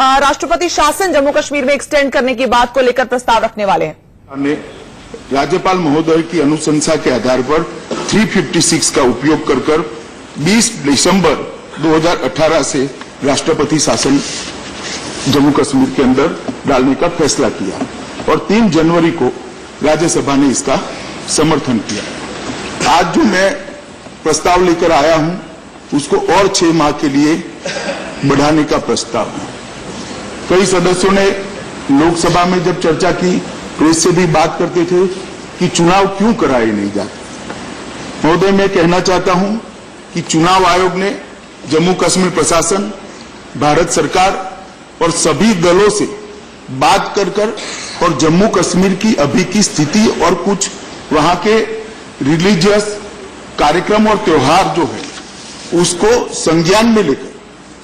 राष्ट्रपति शासन जम्मू कश्मीर में एक्सटेंड करने की बात को लेकर प्रस्ताव रखने वाले हैं। राज्यपाल महोदय की अनुशंसा के आधार पर 356 का उपयोग कर 20 दिसंबर 2018 से राष्ट्रपति शासन जम्मू कश्मीर के अंदर डालने का फैसला किया और 3 जनवरी को राज्यसभा ने इसका समर्थन किया। आज जो मैं प्रस्ताव लेकर आया हूं उसको और 6 माह के लिए बढ़ाने का प्रस्ताव है। कई सदस्यों ने लोकसभा में जब चर्चा की प्रेस से भी बात करते थे कि चुनाव क्यों कराए नहीं जाते। महोदय, मैं कहना चाहता हूं कि चुनाव आयोग ने जम्मू कश्मीर प्रशासन, भारत सरकार और सभी दलों से बात कर और जम्मू कश्मीर की अभी की स्थिति और कुछ वहां के रिलीजियस कार्यक्रम और त्योहार जो है उसको संज्ञान में लेकर,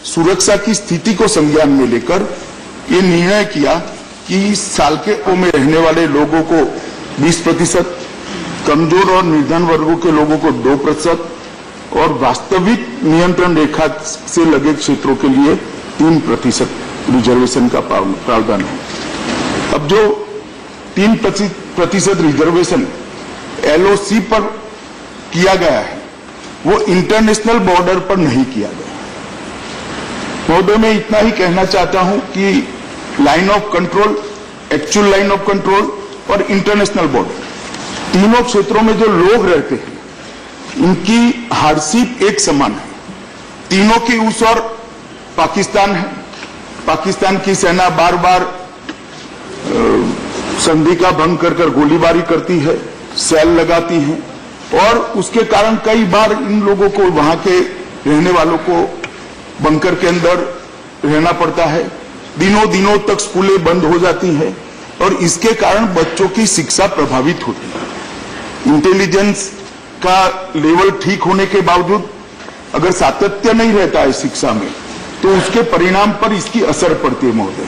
सुरक्षा की स्थिति को संज्ञान में लेकर ये निर्णय किया कि सालके में रहने वाले लोगों को 20%, कमजोर और निर्धन वर्गों के लोगों को 2% और वास्तविक नियंत्रण रेखा से लगे क्षेत्रों के लिए 3% रिजर्वेशन का प्रावधान है। अब जो 3% रिजर्वेशन LOC पर किया गया है वो इंटरनेशनल बॉर्डर पर नहीं किया गया। महोदय, मैं इतना ही कहना चाहता हूं कि line of control, actual line of control और इंटरनेशनल बॉर्डर, तीनों क्षेत्रों में जो लोग रहते हैं उनकी हार्डशिप एक समान है। तीनों की उस और पाकिस्तान है। पाकिस्तान की सेना बार बार संधि का भंग कर गोलीबारी करती है, सेल लगाती है और उसके कारण कई बार इन लोगों को, वहां के रहने वालों को बंकर के अंदर रहना पड़ता है। दिनों तक स्कूलें बंद हो जाती हैं और इसके कारण बच्चों की शिक्षा प्रभावित होती है। इंटेलिजेंस का लेवल ठीक होने के बावजूद अगर सातत्य नहीं रहता है शिक्षा में तो उसके परिणाम पर इसकी असर पड़ती है। महोदय,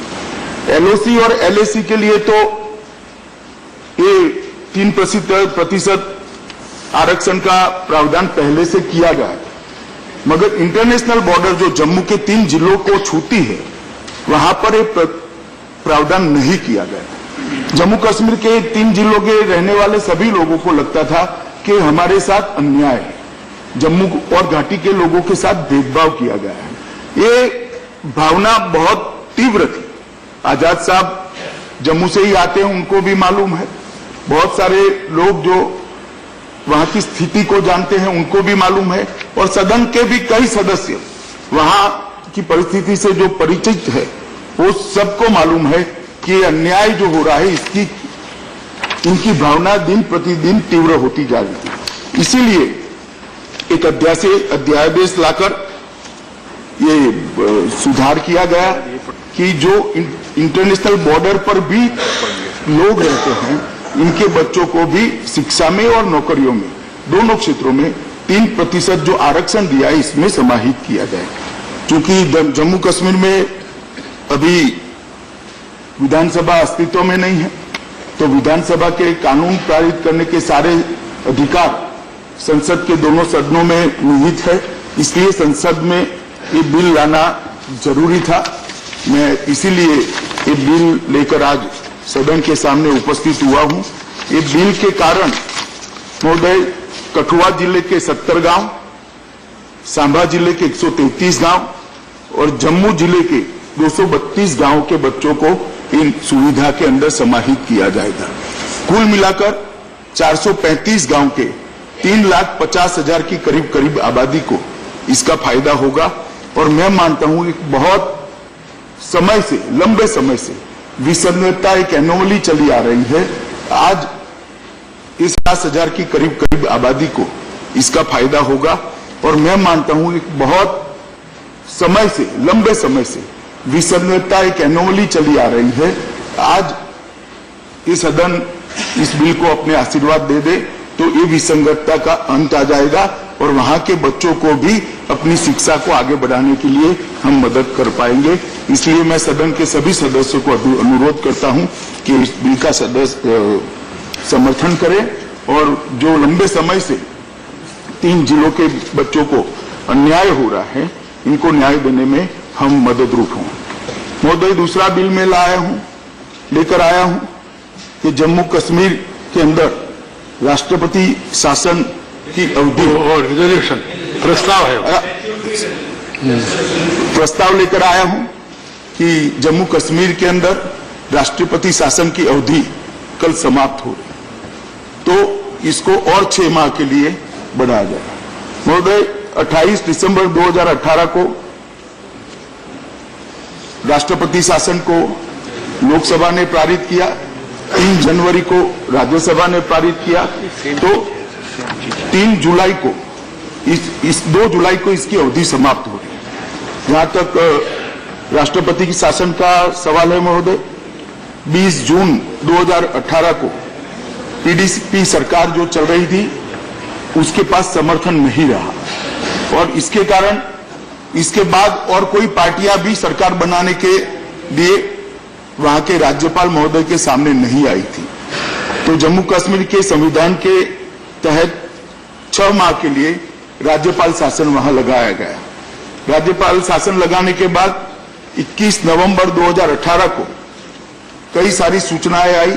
LOC और LAC के लिए तो ये 3% आरक्षण का प्रावधान पहले से किया गया है, मगर इंटरनेशनल बॉर्डर जो जम्मू के 3 जिलों को छूती है वहां पर एक प्रावधान नहीं किया गया। जम्मू कश्मीर के 3 जिलों के रहने वाले सभी लोगों को लगता था कि हमारे साथ अन्याय है, जम्मू और घाटी के लोगों के साथ भेदभाव किया गया है। ये भावना बहुत तीव्र थी। आजाद साहब जम्मू से ही आते हैं, उनको भी मालूम है। बहुत सारे लोग जो वहां की स्थिति को जानते हैं उनको भी मालूम है और सदन के भी कई सदस्य वहां की परिस्थिति से जो परिचित है वो सबको मालूम है कि अन्याय जो हो रहा है इसकी इनकी भावना दिन प्रतिदिन तीव्र होती जा रही है। इसीलिए एक अध्यादेश लाकर ये सुधार किया गया कि जो इंटरनेशनल बॉर्डर पर भी लोग रहते हैं इनके बच्चों को भी शिक्षा में और नौकरियों में, दोनों क्षेत्रों में 3% जो आरक्षण दिया है इसमें समाहित किया जाए। क्योंकि जम्मू कश्मीर में अभी विधानसभा अस्तित्व में नहीं है तो विधानसभा के कानून पारित करने के सारे अधिकार संसद के दोनों सदनों में निहित है। इसलिए संसद में ये बिल लाना जरूरी था। मैं इसीलिए ये बिल लेकर आज सदन के सामने उपस्थित हुआ हूं। ये बिल के कारण महोदय कठुआ जिले के 70 गांव, सांबा जिले के 133 गांव और जम्मू जिले के 232 गांव के बच्चों को इन सुविधा के अंदर समाहित किया जाएगा। कुल मिलाकर 435 गांव के 3,50,000 की करीब आबादी को इसका फायदा होगा और मैं मानता हूं कि बहुत समय से, लंबे समय से विसंगतता एक एनोमली चली आ रही है। आज इस 50,000 की करीब आबादी को इसका फायदा होगा और मैं मानता हूं कि बहुत समय से, लंबे समय से विसंगतता एक एनोमली चली आ रही है। आज ये सदन इस बिल को अपने आशीर्वाद दे दे तो ये विसंगतता का अंत आ जाएगा और वहां के बच्चों को भी अपनी शिक्षा को आगे बढ़ाने के लिए हम मदद कर पाएंगे। इसलिए मैं सदन के सभी सदस्यों को अनुरोध करता हूं कि इस बिल का समर्थन करें और जो लंबे समय से 3 जिलों के बच्चों को अन्याय हो रहा है इनको न्याय देने में हम मदद रूप हों। महोदय, दूसरा बिल मैं लेकर आया हूं कि जम्मू कश्मीर के अंदर राष्ट्रपति शासन की अवधि और रिजोल्यूशन प्रस्ताव है, प्रस्ताव लेकर आया हूं कि जम्मू कश्मीर के अंदर राष्ट्रपति शासन की अवधि कल समाप्त हो रही, तो इसको और 6 माह के लिए बढ़ाया जाए। महोदय, 28 दिसंबर 2018 को राष्ट्रपति शासन को लोकसभा ने पारित किया, 3 जनवरी को राज्यसभा ने पारित किया, तो 3 जुलाई को इस 2 जुलाई को इसकी अवधि समाप्त हो रही है। जहां तक राष्ट्रपति की शासन का सवाल है महोदय, 20 जून 2018 को पीडीपी सरकार जो चल रही थी उसके पास समर्थन नहीं रहा और इसके कारण इसके बाद और कोई पार्टियां भी सरकार बनाने के लिए वहां के राज्यपाल महोदय के सामने नहीं आई थी। तो जम्मू कश्मीर के संविधान के तहत 6 माह के लिए राज्यपाल शासन वहां लगाया गया। राज्यपाल शासन लगाने के बाद 21 नवंबर 2018 को कई सारी सूचनाएं आई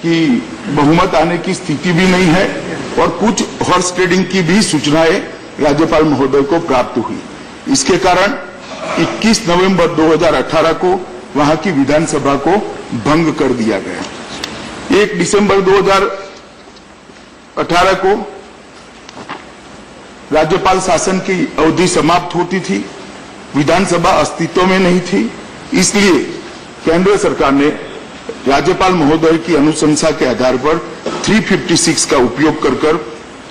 कि बहुमत आने की स्थिति भी नहीं है और कुछ हॉर्स ट्रेडिंग की भी सूचनाएं राज्यपाल महोदय को प्राप्त हुई। इसके कारण 21 नवंबर 2018 को वहां की विधानसभा को भंग कर दिया गया। 1 दिसंबर 2018 को राज्यपाल शासन की अवधि समाप्त होती थी, विधानसभा अस्तित्व में नहीं थी, इसलिए केंद्र सरकार ने राज्यपाल महोदय की अनुशंसा के आधार पर 356 का उपयोग कर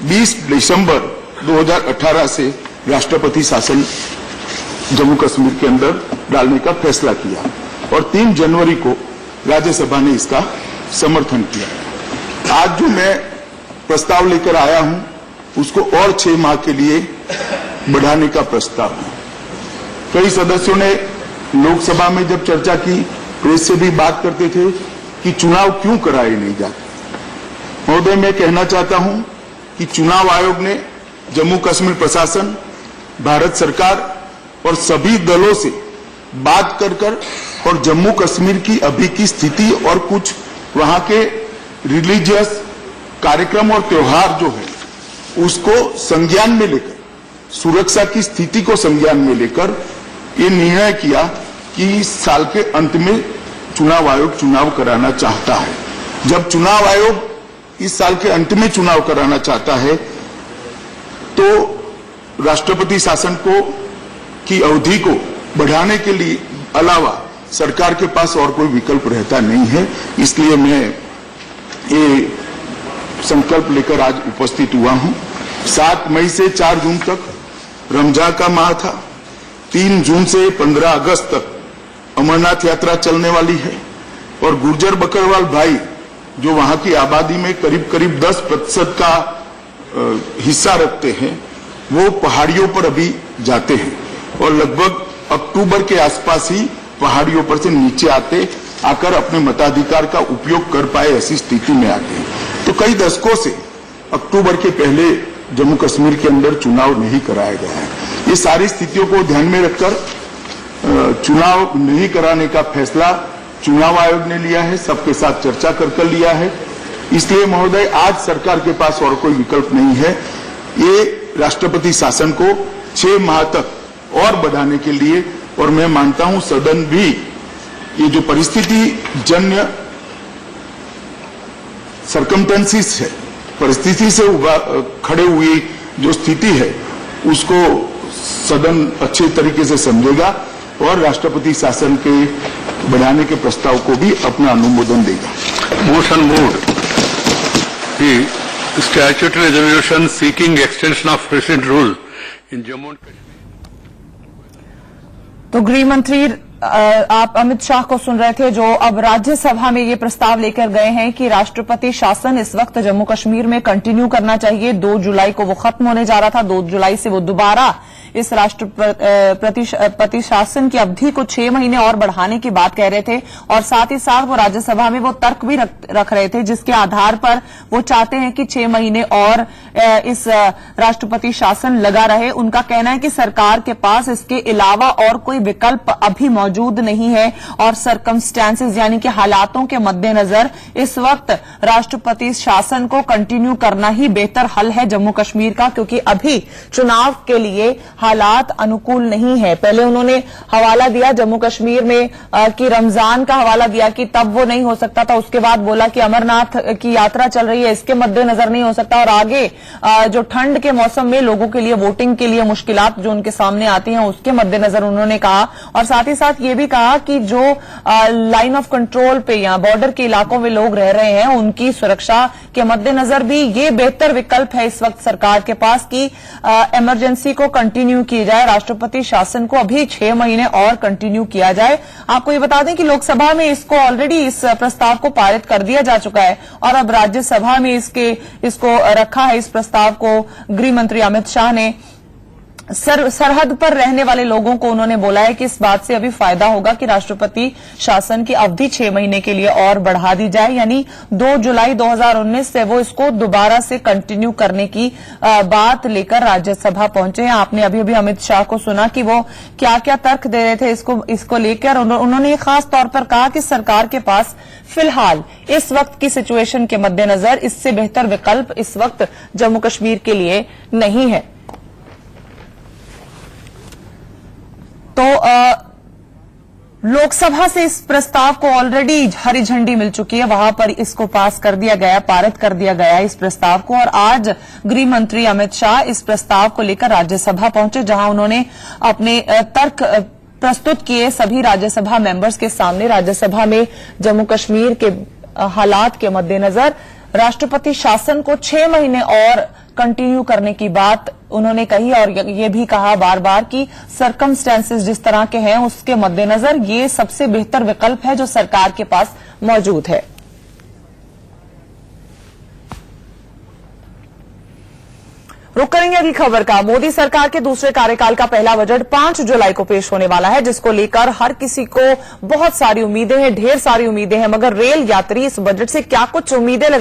20 दिसंबर 2018 से राष्ट्रपति शासन जम्मू कश्मीर के अंदर डालने का फैसला किया और 3 जनवरी को राज्यसभा ने इसका समर्थन किया। आज जो मैं प्रस्ताव लेकर आया हूं उसको और 6 माह के लिए बढ़ाने का प्रस्ताव है। कई सदस्यों ने लोकसभा में जब चर्चा की, प्रेस से भी बात करते थे कि चुनाव क्यों कराए नहीं जाते। महोदय, मैं कहना चाहता हूं कि चुनाव आयोग ने जम्मू कश्मीर प्रशासन, भारत सरकार और सभी दलों से बात कर और जम्मू कश्मीर की अभी की स्थिति और कुछ वहां के रिलीजियस कार्यक्रम और त्योहार जो है उसको संज्ञान में लेकर, सुरक्षा की स्थिति को संज्ञान में लेकर ये निर्णय किया कि इस साल के अंत में चुनाव आयोग चुनाव कराना चाहता है। जब चुनाव आयोग इस साल के अंत में चुनाव कराना चाहता है तो राष्ट्रपति शासन को की अवधि को बढ़ाने के लिए अलावा सरकार के पास और कोई विकल्प रहता नहीं है। इसलिए मैं ये संकल्प लेकर आज उपस्थित हुआ हूं। 7 मई से 4 जून तक रमजान का माह था। 3 जून से 15 अगस्त तक अमरनाथ यात्रा चलने वाली है और गुर्जर बकरवाल भाई जो वहां की आबादी में करीब 10% का हिस्सा रखते हैं, वो पहाड़ियों पर अभी जाते हैं और लगभग अक्टूबर के आसपास ही पहाड़ियों पर से नीचे आकर अपने मताधिकार का उपयोग कर पाए ऐसी स्थिति में आते हैं। तो कई दशकों से अक्टूबर के पहले जम्मू कश्मीर के अंदर चुनाव नहीं कराया गया है। ये सारी स्थितियों को ध्यान में रखकर चुनाव नहीं कराने का फैसला चुनाव आयोग ने लिया है, सबके साथ चर्चा कर लिया है। इसलिए महोदय, आज सरकार के पास और कोई विकल्प नहीं है। ये राष्ट्रपति शासन को 6 माह तक और बढ़ाने के लिए, और मैं मानता हूं सदन भी ये जो परिस्थिति जन्य सरकमटेंसिस है, परिस्थिति से खड़े हुई जो स्थिति है, उसको सदन अच्छे तरीके से समझेगा और राष्ट्रपति शासन के बढ़ाने के प्रस्ताव को भी अपना अनुमोदन देगा। मोशन मूड कि statutory resolution seeking extension of president rule in Jammu and Kashmir. तो गृह मंत्री आप अमित शाह को सुन रहे थे, जो अब राज्यसभा में ये प्रस्ताव लेकर गए हैं कि राष्ट्रपति शासन इस वक्त जम्मू कश्मीर में कंटिन्यू करना चाहिए। 2 जुलाई को वो खत्म होने जा रहा था, 2 जुलाई से वो दोबारा इस राष्ट्रपति शासन की अवधि को 6 महीने और बढ़ाने की बात कह रहे थे और साथ ही साथ वो राज्यसभा में वो तर्क भी रख रहे थे जिसके आधार पर वो चाहते हैं कि 6 महीने और इस राष्ट्रपति शासन लगा रहे। उनका कहना है कि सरकार के पास इसके अलावा और कोई विकल्प अभी मौजूद नहीं है और सर्कमस्टेंसेस यानी कि हालातों के मद्देनजर इस वक्त राष्ट्रपति शासन को कंटिन्यू करना ही बेहतर हल है जम्मू कश्मीर का, क्योंकि अभी चुनाव के लिए हालात अनुकूल नहीं है। पहले उन्होंने हवाला दिया जम्मू कश्मीर में कि रमजान का हवाला दिया कि तब वो नहीं हो सकता था, उसके बाद बोला कि अमरनाथ की यात्रा चल रही है इसके मद्देनजर नहीं हो सकता, और आगे जो ठंड के मौसम में लोगों के लिए वोटिंग के लिए मुश्किलात जो उनके सामने आती हैं उसके मद्देनजर उन्होंने कहा। और साथ ही साथ ये भी कहा कि जो लाइन ऑफ कंट्रोल पे या बॉर्डर के इलाकों में लोग रह रहे हैं उनकी सुरक्षा के मद्देनजर भी ये बेहतर विकल्प है इस वक्त सरकार के पास कि इमरजेंसी को कंटिन्यू किया जाए, राष्ट्रपति शासन को अभी 6 महीने और कंटिन्यू किया जाए। आपको ये बता दें कि लोकसभा में इसको ऑलरेडी इस प्रस्ताव को पारित कर दिया जा चुका है और अब राज्यसभा में इसको रखा है। इस प्रस्ताव को गृह मंत्री अमित शाह ने सरहद पर रहने वाले लोगों को उन्होंने बोला है कि इस बात से अभी फायदा होगा कि राष्ट्रपति शासन की अवधि 6 महीने के लिए और बढ़ा दी जाए, यानी 2 जुलाई 2019 से वो इसको दोबारा से कंटिन्यू करने की बात लेकर राज्यसभा पहुंचे हैं। आपने अभी अभी अमित शाह को सुना कि वो क्या क्या तर्क दे रहे थे इसको लेकर। उन्होंने खास तौर पर कहा कि सरकार के पास फिलहाल इस वक्त की सिचुएशन के मद्देनजर इससे बेहतर विकल्प इस वक्त जम्मू कश्मीर के लिए नहीं है। तो लोकसभा से इस प्रस्ताव को ऑलरेडी हरी झंडी मिल चुकी है, वहां पर इसको पास कर दिया गया, पारित कर दिया गया इस प्रस्ताव को। और आज गृह मंत्री अमित शाह इस प्रस्ताव को लेकर राज्यसभा पहुंचे जहां उन्होंने अपने तर्क प्रस्तुत किए सभी राज्यसभा मेंबर्स के सामने। राज्यसभा में जम्मू कश्मीर के हालात के मद्देनजर राष्ट्रपति शासन को 6 महीने और कंटिन्यू करने की बात उन्होंने कही और ये भी कहा बार बार कि सर्कमस्टेंसेस जिस तरह के हैं उसके मद्देनजर ये सबसे बेहतर विकल्प है जो सरकार के पास मौजूद है। रुक करेंगे अगली खबर का। मोदी सरकार के दूसरे कार्यकाल का पहला बजट 5 जुलाई को पेश होने वाला है, जिसको लेकर हर किसी को बहुत सारी उम्मीदें हैं, ढेर सारी उम्मीदें हैं। मगर रेल यात्री इस बजट से क्या कुछ उम्मीदें लगा